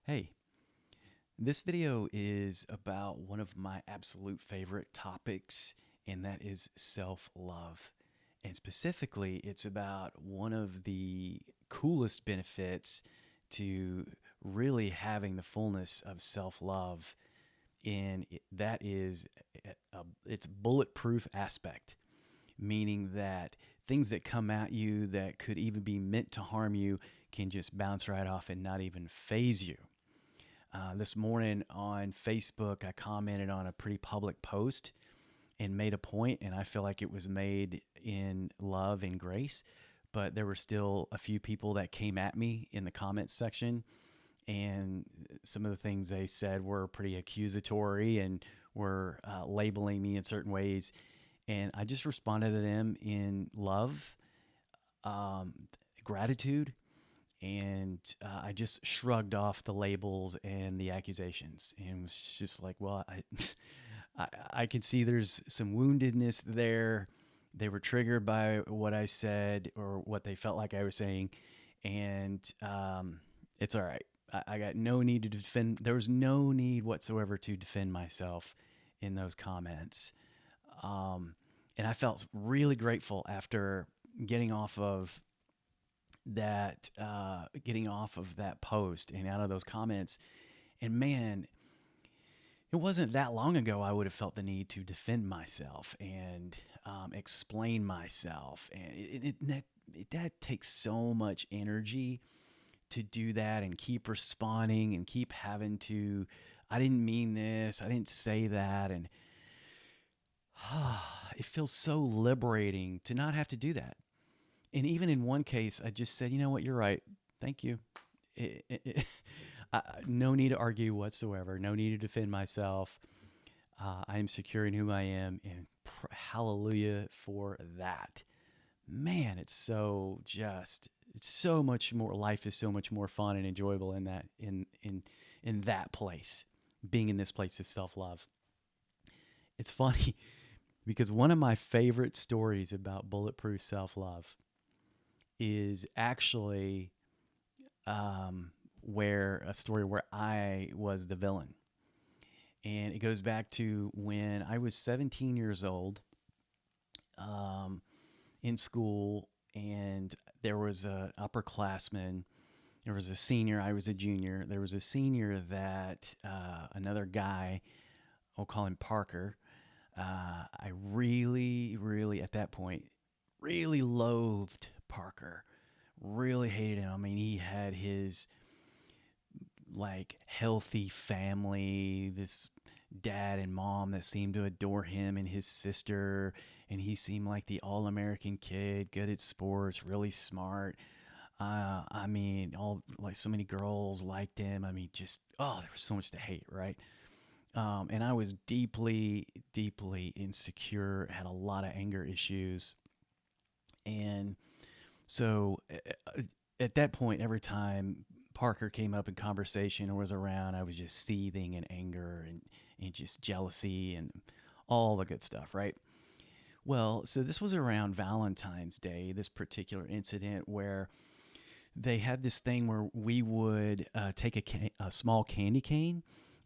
Hey, this video is about one of my absolute favorite topics, and that is self love. And specifically, it's about one of the coolest benefits to really having the fullness of self love, and that is its bulletproof aspect, meaning that things that come at you that could even be meant to harm you can just bounce right off and not even phase you. This morning on Facebook, I commented on a pretty public post and made a point, and I feel like it was made in love and grace. But there were still a few people that came at me in the comments section, and some of the things they said were pretty accusatory and were labeling me in certain ways. And I just responded to them in love, um, gratitude, and I just shrugged off the labels and the accusations, and was just like, well, I can see there's some woundedness there. They were triggered by what I said or what they felt like I was saying, and it's all right. I got no need to defend. There was no need whatsoever to defend myself in those comments, um, and I felt really grateful after getting off of getting off of that post and out of those comments. And man, it wasn't that long ago I would have felt the need to defend myself and explain myself, and that takes so much energy to do that and keep responding and keep having to. I didn't mean this. I didn't say that, and it feels so liberating to not have to do that. And even in one case, I just said, you know what, you're right. Thank you. No need to argue whatsoever. No need to defend myself. I am secure in who I am, and hallelujah for that. Man, it's so much more. Life is so much more fun and enjoyable in that place, being in this place of self love. It's funny because one of my favorite stories about bulletproof self love is actually where a story where I was the villain. And it goes back to when I was 17 years old, um, in school, and there was a upperclassman. There was a senior. I was a junior. There was a senior that another guy, I'll call him Parker. I really, really, at that point, really loathed Parker. Really hated him. I mean, he had his like healthy family, this dad and mom that seemed to adore him and his sister, and he seemed like the all-American kid, good at sports, really smart. I mean, all like so many girls liked him. I mean, just there was so much to hate, right? And I was deeply, deeply insecure, had a lot of anger issues, and so at that point, every time Parker came up in conversation or was around, I was just seething in anger and just jealousy and all the good stuff, right? Well, so this was around Valentine's Day, this particular incident where they had this thing where we would take a small candy cane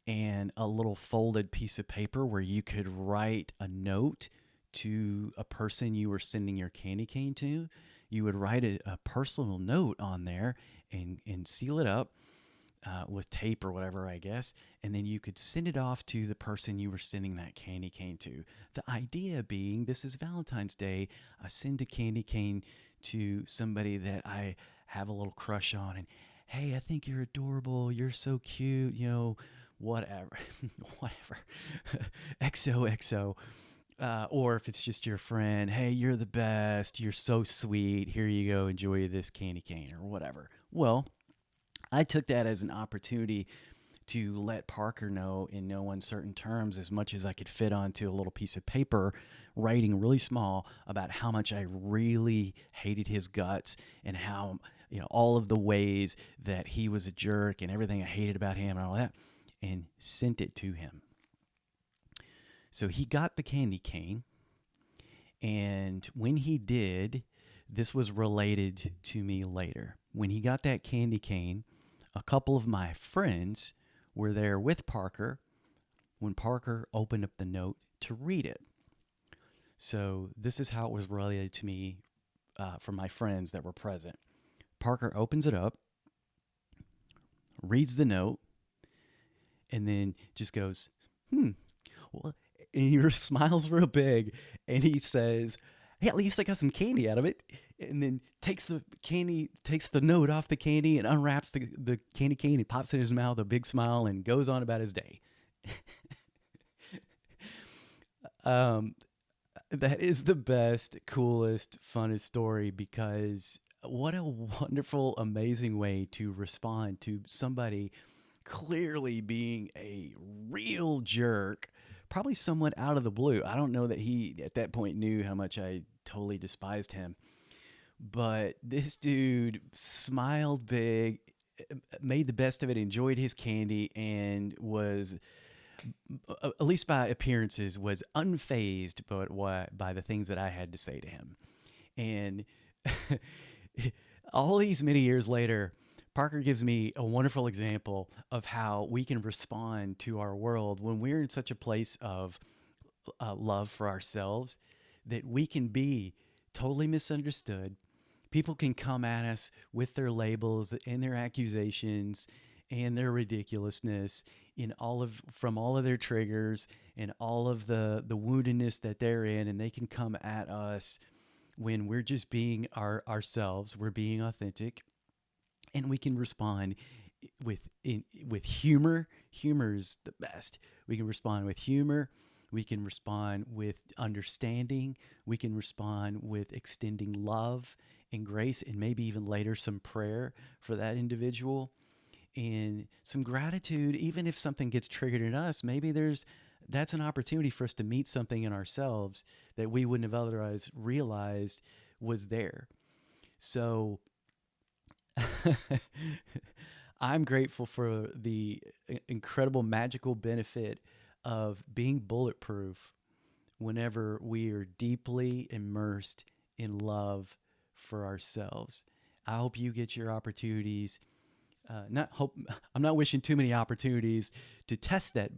and a little folded piece of paper where you could write a note to a person you were sending your candy cane to. You would write a personal note on there and seal it up with tape or whatever, I guess. And then you could send it off to the person you were sending that candy cane to. The idea being, this is Valentine's Day. I send a candy cane to somebody that I have a little crush on. And hey, I think you're adorable. You're so cute. Whatever. Whatever. XOXO. Or if it's just your friend, hey, you're the best, you're so sweet, here you go, enjoy this candy cane or whatever. Well, I took that as an opportunity to let Parker know in no uncertain terms as much as I could fit onto a little piece of paper, writing really small about how much I really hated his guts and how, all of the ways that he was a jerk and everything I hated about him and all that, and sent it to him. So he got the candy cane, and when he did, this was related to me later. When he got that candy cane, a couple of my friends were there with Parker when Parker opened up the note to read it. So this is how it was related to me from my friends that were present. Parker opens it up, reads the note, and then just goes, well, and he smiles real big, and he says, hey, at least I got some candy out of it. And then takes the note off the candy and unwraps the candy cane, pops it in his mouth, a big smile, and goes on about his day. um, that is the best, coolest, funnest story, because what a wonderful, amazing way to respond to somebody clearly being a real jerk, probably somewhat out of the blue. I don't know that he at that point knew how much I totally despised him, but this dude smiled big, made the best of it, enjoyed his candy, and was, at least by appearances, was unfazed by the things that I had to say to him. And all these many years later, Parker gives me a wonderful example of how we can respond to our world when we're in such a place of love for ourselves, that we can be totally misunderstood. People can come at us with their labels and their accusations and their ridiculousness in from all of their triggers and all of the woundedness that they're in, and they can come at us when we're just being ourselves. We're being authentic, and we can respond with humor. Humor is the best. We can respond with humor. We can respond with understanding. We can respond with extending love and grace, and maybe even later some prayer for that individual and some gratitude. Even if something gets triggered in us, maybe that's an opportunity for us to meet something in ourselves that we wouldn't have otherwise realized was there. So I'm grateful for the incredible magical benefit of being bulletproof whenever we are deeply immersed in love for ourselves. I hope you get your opportunities. Not hope. I'm not wishing too many opportunities to test that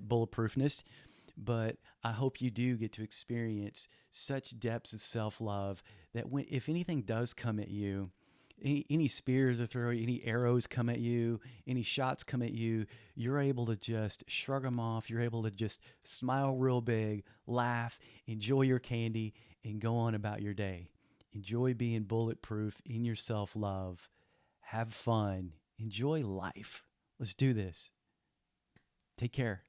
bulletproofness, but I hope you do get to experience such depths of self-love that if anything does come at you, any spears are thrown, any arrows come at you, any shots come at you, you're able to just shrug them off. You're able to just smile real big, laugh, enjoy your candy, and go on about your day. Enjoy being bulletproof in your self-love. Have fun. Enjoy life. Let's do this. Take care.